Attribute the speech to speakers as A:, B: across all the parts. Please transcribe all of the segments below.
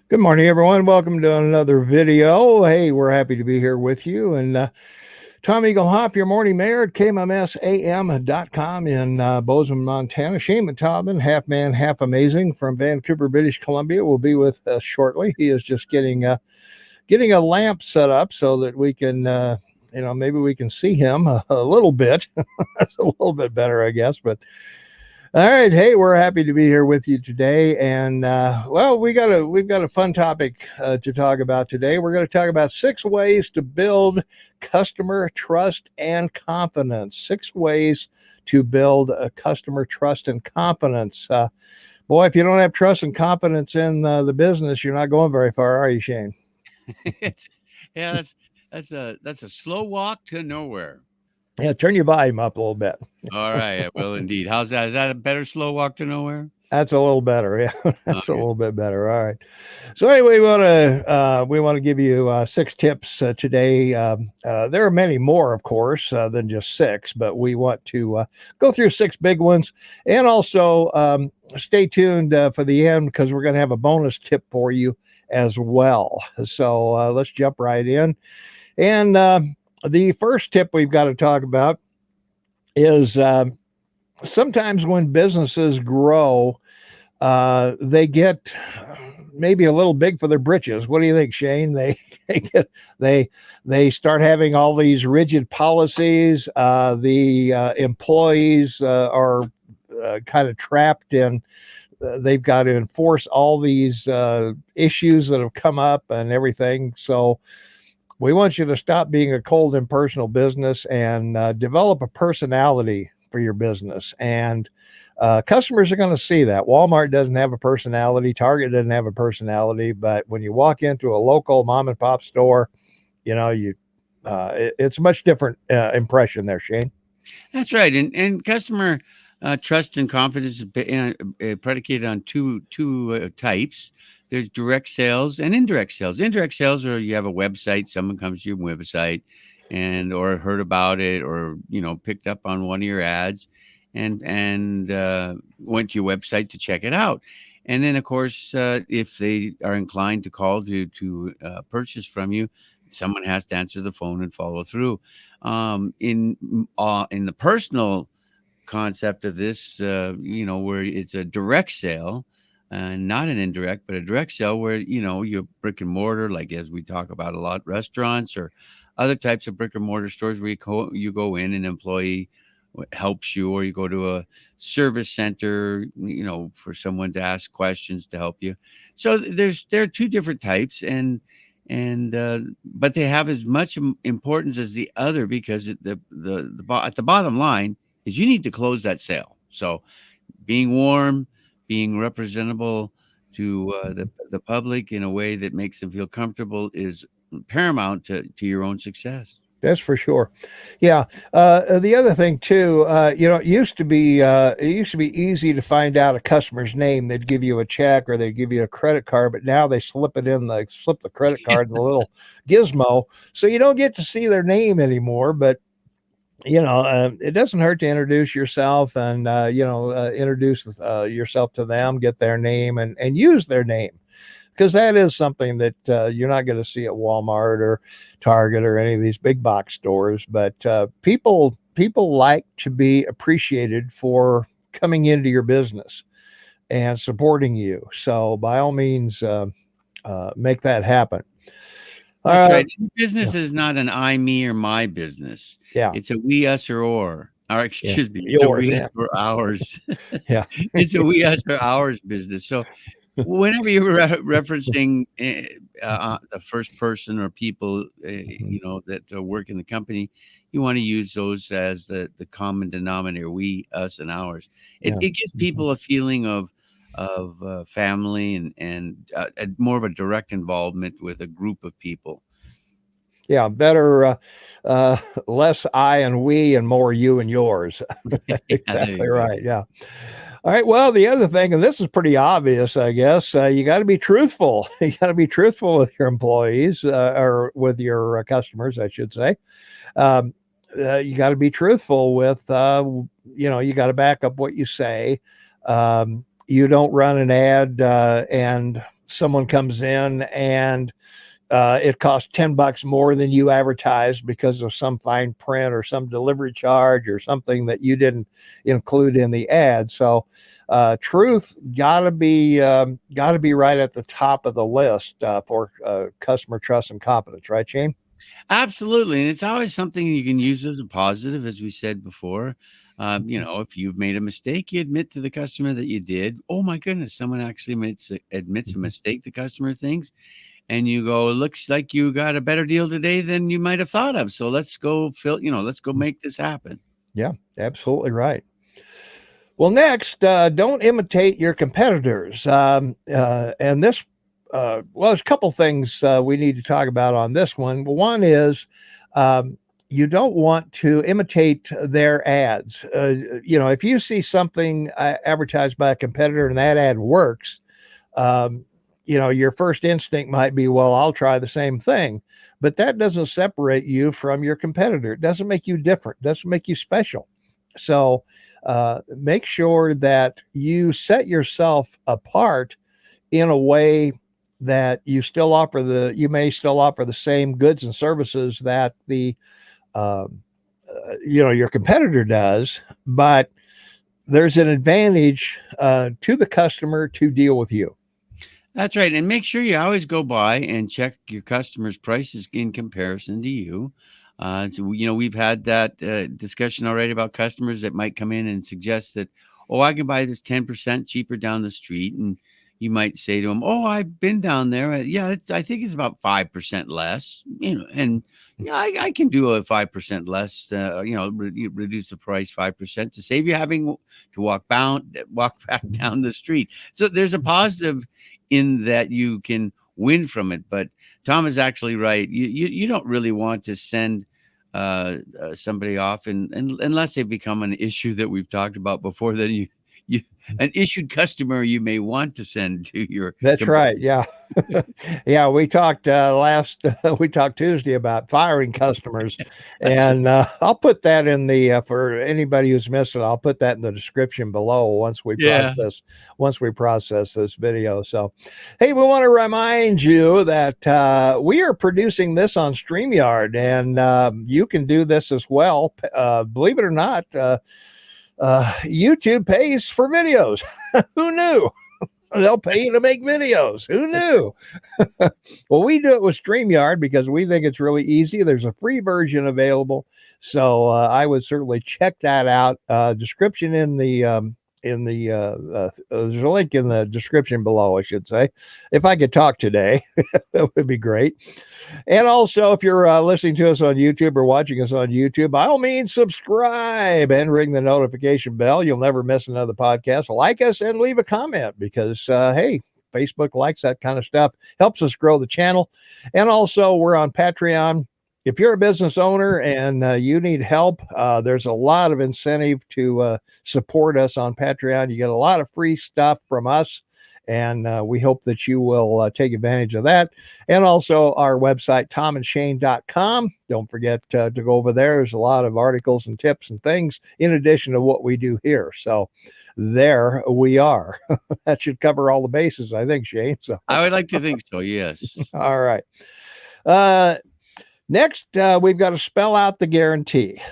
A: Good morning, everyone. Welcome to another video. Hey, we're happy to be here with you. And Tom Eagle Hop, your morning mayor at KMSAM.com in Bozeman, Montana. Shane Montalban, half man, half amazing from Vancouver, British Columbia, will be with us shortly. He is just getting a lamp set up so that we can, maybe we can see him a little bit. That's a little bit better, I guess. But all right, hey, we're happy to be here with you today, and we've got a fun topic to talk about today. We're going to talk about 6 ways to build customer trust and confidence. 6 ways to build a customer trust and confidence. Boy, if you don't have trust and confidence in the business, you're not going very far, are you, Shane?
B: Yeah, that's a slow walk to nowhere.
A: Yeah, turn your volume up a little bit.
B: All right, well, indeed. How's that? Is that a better slow walk to nowhere?
A: That's a little better. Yeah, that's a
B: Okay.
A: little bit better. All right. So anyway, we want to give you 6 tips today. There are many more, of course, than just 6, but we want to go through 6 big ones, and also stay tuned for the end because we're going to have a bonus tip for you as well. So let's jump right in. And the first tip we've got to talk about is sometimes when businesses grow, they get maybe a little big for their britches. What do you think, Shane? They start having all these rigid policies. The employees are kind of trapped in. They've got to enforce all these issues that have come up and everything. So we want you to stop being a cold, impersonal business and develop a personality for your business. And customers are going to see that. Walmart doesn't have a personality. Target doesn't have a personality. But when you walk into a local mom and pop store, it's a much different impression there, Shane.
B: That's right. And customer trust and confidence is predicated on two types. There's direct sales and indirect sales. Indirect sales are you have a website, someone comes to your website and or heard about it or picked up on one of your ads and went to your website to check it out. And then, of course, if they are inclined to call to purchase from you, someone has to answer the phone and follow through. In the personal concept of this, where it's a direct sale, not an indirect, but a direct sale where, you're brick and mortar, like as we talk about a lot, restaurants or other types of brick and mortar stores where you go in, an employee helps you, or you go to a service center, for someone to ask questions to help you. So there are two different types, and but they have as much importance as the other because at the bottom line is you need to close that sale. So being warm, being representable to the public in a way that makes them feel comfortable is paramount to your own success.
A: That's for sure. Yeah. The other thing too, it used to be easy to find out a customer's name. They'd give you a check or they'd give you a credit card, but now they slip the credit card in the little gizmo, so you don't get to see their name anymore. But it doesn't hurt to introduce yourself and introduce yourself to them, get their name and use their name, because that is something that you're not going to see at Walmart or Target or any of these big box stores. But people like to be appreciated for coming into your business and supporting you. So by all means, make that happen.
B: That's right.
A: Yeah,
B: Business is not an I, me, or my business.
A: yeah,
B: It's a we, us, or
A: yeah.
B: excuse me, it's a
A: Yours,
B: we, us,
A: yeah,
B: or ours.
A: yeah.
B: It's a we, us, or ours business. So whenever you're referencing the first person or people, that work in the company, you want to use those as the common denominator, we, us, and ours. It,
A: Yeah.
B: it gives people a feeling of family and more of a direct involvement with a group of people.
A: Yeah, better, less I and we and more you and yours.
B: Yeah, there
A: Exactly
B: you go.
A: right. Yeah. All right. Well, the other thing, and this is pretty obvious, I guess, you got to be truthful. You got to be truthful with your employees or with your customers, I should say. Um, you got to be truthful with, you got to back up what you say. You don't run an ad and someone comes in and it costs $10 more than you advertised because of some fine print or some delivery charge or something that you didn't include in the ad. So, truth gotta be right at the top of the list for customer trust and confidence, right, Shane?
B: Absolutely, and it's always something you can use as a positive, as we said before. You
A: Mhm.
B: know, if you've made a mistake, you admit to the customer that you did. Oh my goodness, someone actually admits a
A: Mhm.
B: mistake. The customer thinks, and you go, "Looks like you got a better deal today than you might have thought of. So let's go fill. You know, let's go make this happen."
A: Yeah, absolutely right. Well, next, don't imitate your competitors. And this, well, there's a couple things we need to talk about on this one. One is um, you don't want to imitate their ads. If you see something advertised by a competitor and that ad works, um, your first instinct might be, well, I'll try the same thing. But that doesn't separate you from your competitor. It doesn't make you different, it doesn't make you special. So make sure that you set yourself apart in a way that you may still offer the same goods and services that the um, your competitor does, but there's an advantage to the customer to deal with you.
B: That's right, and make sure you always go by and check your customers' prices in comparison to you. So, you know, we've had that discussion already about customers that might come in and suggest that, oh, I can buy this 10% cheaper down the street, and you might say to them, oh, I've been down there. Yeah, I think it's about 5% less. You know, and yeah, I can do a 5% less. Reduce the price 5% to save you having to walk back down the street. So there's a positive in that you can win from it. But Tom is actually right. You don't really want to send somebody off, and unless they become an issue that we've talked about before, then you an issued customer you may want to send to your
A: That's
B: competitor.
A: right. Yeah. Yeah. We talked Tuesday about firing customers.
B: That's
A: And I'll put that for anybody who's missed it, I'll put that in the description below
B: yeah.
A: once we process this video. So, hey, we want to remind you that we are producing this on StreamYard, and you can do this as well. Believe it or not, YouTube pays for videos. Who knew? They'll pay you to make videos. Who knew? Well, we do it with StreamYard because we think it's really easy. There's a free version available. So I would certainly check that out. Description there's a link in the description below, I should say. If I could talk today, that would be great. And also, if you're listening to us on YouTube or watching us on YouTube, by all means, subscribe and ring the notification bell. You'll never miss another podcast. Like us and leave a comment because, hey, Facebook likes that kind of stuff, helps us grow the channel. And also, we're on Patreon. If you're a business owner and you need help, there's a lot of incentive to support us on Patreon. You get a lot of free stuff from us, and we hope that you will take advantage of that. And also our website, tomandshane.com. Don't forget to go over there. There's a lot of articles and tips and things in addition to what we do here. So there we are. That should cover all the bases, I think, Shane. So,
B: I would like to think so. Yes.
A: all right. Uh, Next, we've got to spell out the guarantee.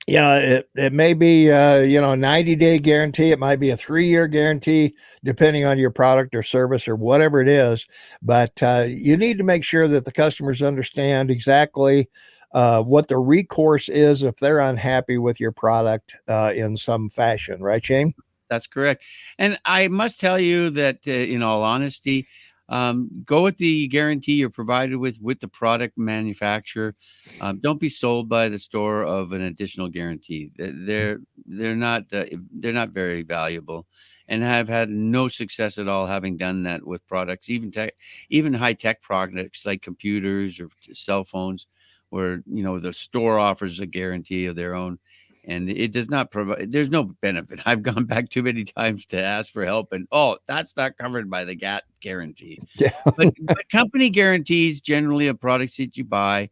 A: It may be, a 90-day guarantee. It might be a 3-year guarantee, depending on your product or service or whatever it is. But you need to make sure that the customers understand exactly what the recourse is if they're unhappy with your product in some fashion. Right, Shane?
B: That's correct. And I must tell you that, in all honesty, go with the guarantee you're provided with the product manufacturer. Don't be sold by the store of an additional guarantee. They're not very valuable, and have had no success at all having done that with products, even high tech products like computers or cell phones, where the store offers a guarantee of their own, and it does not provide. There's no benefit. I've gone back too many times to ask for help, and that's not covered by the GAT guarantee.
A: Yeah.
B: But company guarantees generally of products that you buy,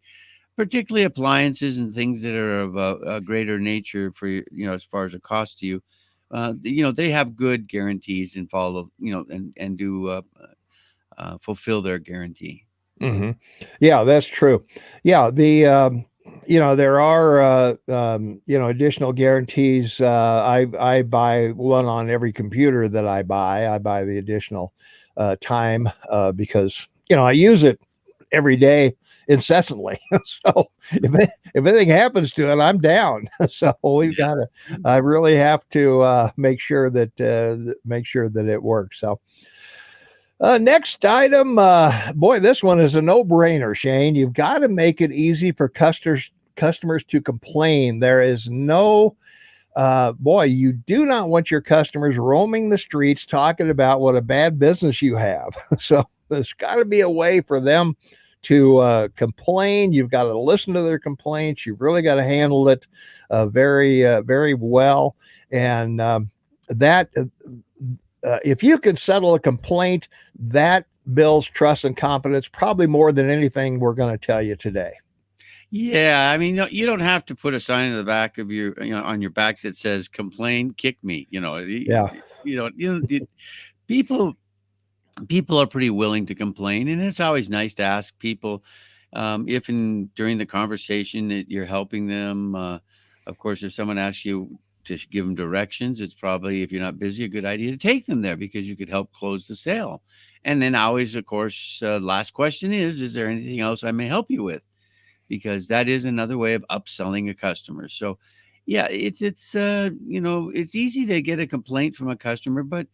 B: particularly appliances and things that are of a greater nature for as far as a cost to you, they have good guarantees and follow, and do fulfill their guarantee.
A: Hmm. Yeah, that's true. Yeah, there are additional guarantees. I buy one on every computer that I buy. I buy the additional time because I use it every day incessantly. So if anything happens to it, I'm down. So we've
B: Yeah.
A: got to. I really have to make sure that it works. So. Next item, boy, this one is a no-brainer, Shane. You've got to make it easy for customers to complain. There is no, boy, you do not want your customers roaming the streets talking about what a bad business you have. So there's got to be a way for them to complain. You've got to listen to their complaints. You've really got to handle it very well, and that. If you can settle a complaint, that builds trust and confidence probably more than anything we're going to tell you today.
B: Yeah, I mean, no, you don't have to put a sign in the back of on your back that says "complain, kick me."
A: Yeah.
B: People people are pretty willing to complain, and it's always nice to ask people if during the conversation that you're helping them. Of course, if someone asks you to give them directions, it's probably, if you're not busy, a good idea to take them there because you could help close the sale. And then always, of course, last question is there anything else I may help you with? Because that is another way of upselling a customer. So, yeah, it's easy to get a complaint from a customer, but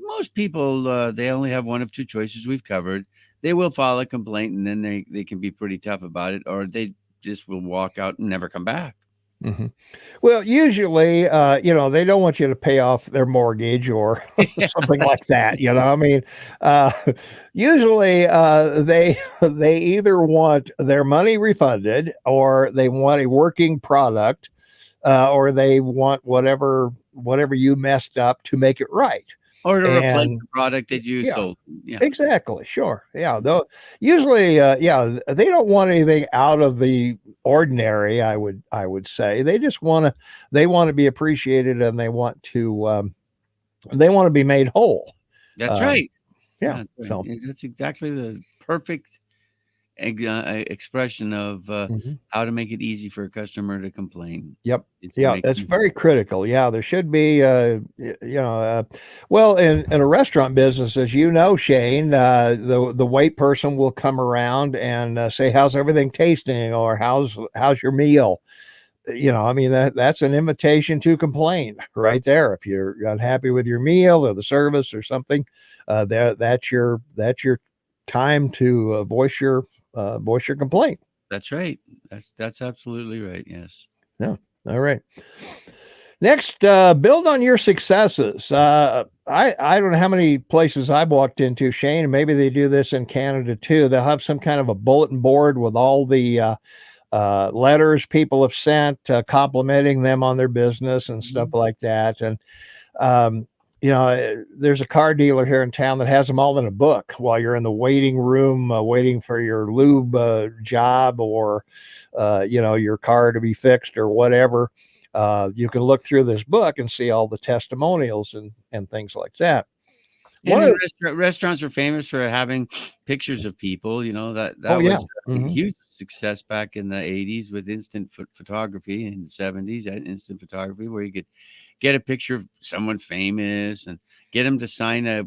B: most people, they only have one of two choices we've covered. They will file a complaint, and then they can be pretty tough about it, or they just will walk out and never come back.
A: Mm-hmm. Well, usually, they don't want you to pay off their mortgage or something like that. I mean, uh, usually they either want their money refunded, or they want a working product, or they want whatever you messed up to make it right.
B: Or to replace
A: And
B: the product that you
A: yeah,
B: sold. Yeah,
A: exactly. Sure. Yeah. Though usually, they don't want anything out of the ordinary. I would say they want to be appreciated, and they want to be made whole.
B: that's
A: Um,
B: right.
A: yeah.
B: Yeah, that's right.
A: So.
B: That's exactly the perfect expression of
A: Mhm.
B: how to make it easy for a customer to complain.
A: Yep.
B: It's to
A: Yeah,
B: make
A: that's
B: them
A: very critical. Yeah, there should be, well, in a restaurant business, as you know, Shane, the wait person will come around and say, "How's everything tasting?" or "How's your meal?" I mean, that's an invitation to complain right there. If you're unhappy with your meal or the service or something, that's your time to voice your complaint.
B: That's right. That's absolutely right. Yes.
A: Yeah. All right. Next, build on your successes. I don't know how many places I've walked into, Shane, and maybe they do this in Canada too. They'll have some kind of a bulletin board with all the letters people have sent, complimenting them on their business and stuff
B: Mhm.
A: like that. And there's a car dealer here in town that has them all in a book while you're in the waiting room, waiting for your lube job, or your car to be fixed or whatever. You can look through this book and see all the testimonials and things like that.
B: And
A: One
B: then
A: of
B: restaurants are famous for having pictures of people.
A: Oh,
B: That
A: yeah.
B: was a
A: Mhm.
B: huge success back in the 80s with instant photography, and 70s and instant photography, where you could get a picture of someone famous and get them to sign a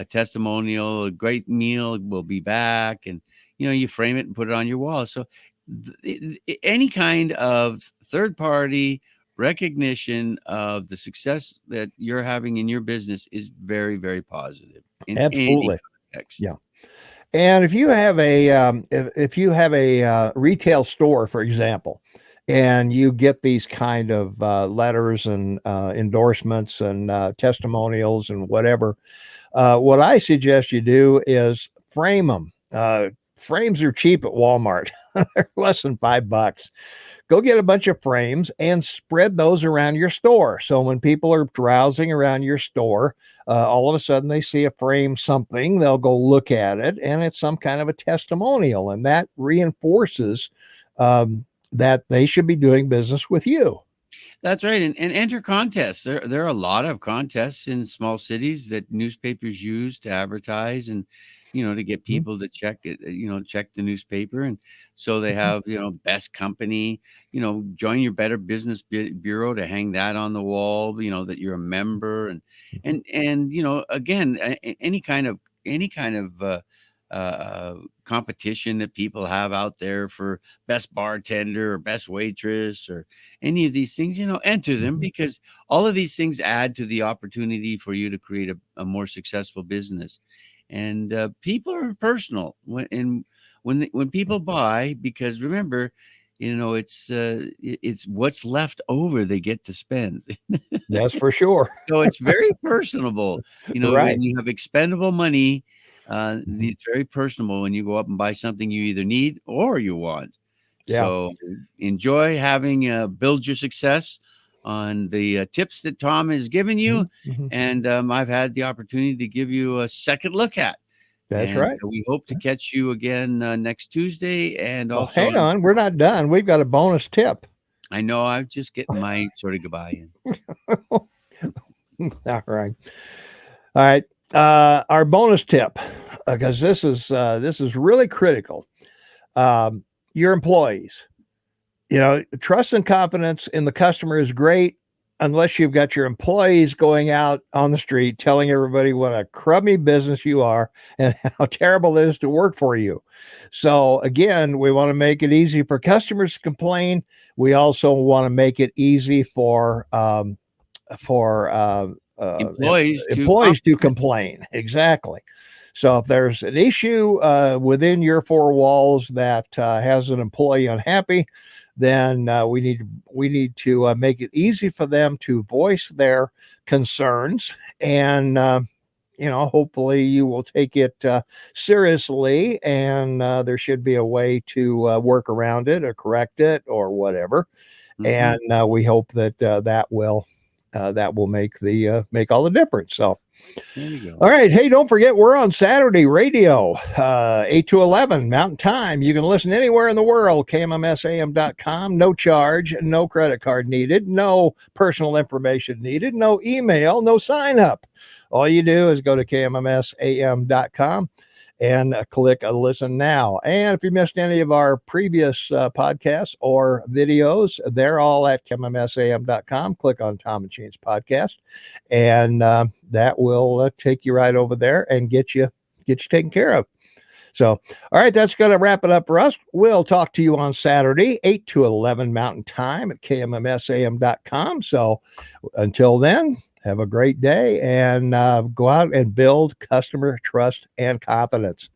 B: testimonial. A great meal, will be back, and you frame it and put it on your wall. So any kind of third party recognition of the success that you're having in your business is very, very positive in any
A: Absolutely.
B: context.
A: Yeah. And if you have a retail store, for example, and you get these kind of letters and endorsements and testimonials and whatever, what I suggest you do is frame them. Frames are cheap at Walmart; they're less than $5. Go get a bunch of frames and spread those around your store. So when people are browsing around your store, all of a sudden they see a frame something, they'll go look at it, and it's some kind of a testimonial, and that reinforces that they should be doing business with you.
B: That's right, and enter contests. There are a lot of contests in small cities that newspapers use to advertise and, to get
A: Mhm,
B: people to check it, check the newspaper, and so they
A: mhm,
B: have, best company, join your Better Business Bureau to hang that on the wall, that you're a member, and
A: mhm.
B: and and again, any kind of uh, competition that people have out there for best bartender or best waitress or any of these things, enter them,
A: Mhm.
B: because all of these things add to the opportunity for you to create a more successful business. And people are personal when people buy, because remember, it's what's left over they get to spend.
A: That's for sure.
B: So it's very personable.
A: Right.
B: When you have expendable money,
A: Mhm.
B: it's very personable when you go up and buy something you either need or you want.
A: Yeah.
B: So enjoy having build your success on the tips that Tom has given you,
A: Mhm, mhm.
B: and I've had the opportunity to give you a second look at.
A: That's
B: And
A: right.
B: we hope to catch you again next Tuesday, and
A: Well,
B: also
A: hang on. We're not done. We've got a bonus tip.
B: I know I'm just getting my sort of goodbye in.
A: All right. All right. Our bonus tip, because this is really critical. Um, your employees. Trust and confidence in the customer is great unless you've got your employees going out on the street telling everybody what a crummy business you are and how terrible it is to work for you. So again, we want to make it easy for customers to complain. We also want to make it easy for
B: Employees to
A: employees to
B: compliment.
A: complain. Exactly. So if there's an issue within your four walls that has an employee unhappy, then we need to make it easy for them to voice their concerns, and hopefully you will take it seriously, and there should be a way to work around it or correct it or whatever.
B: Mhm.
A: And we hope that that will make all the difference. So,
B: There you go.
A: all right. Hey, don't forget we're on Saturday radio, 8 to 11 Mountain Time. You can listen anywhere in the world, kmmsam.com. No charge, no credit card needed, no personal information needed, no email, no sign up. All you do is go to kmmsam.com and click listen now. And if you missed any of our previous podcasts or videos, they're all at kmmsam.com. Click on Tom and Shane's podcast, and that will take you right over there and get you taken care of. So, all right, that's going to wrap it up for us. We'll talk to you on Saturday, 8 to 11 Mountain Time at kmmsam.com. So, until then, have a great day and go out and build customer trust and confidence.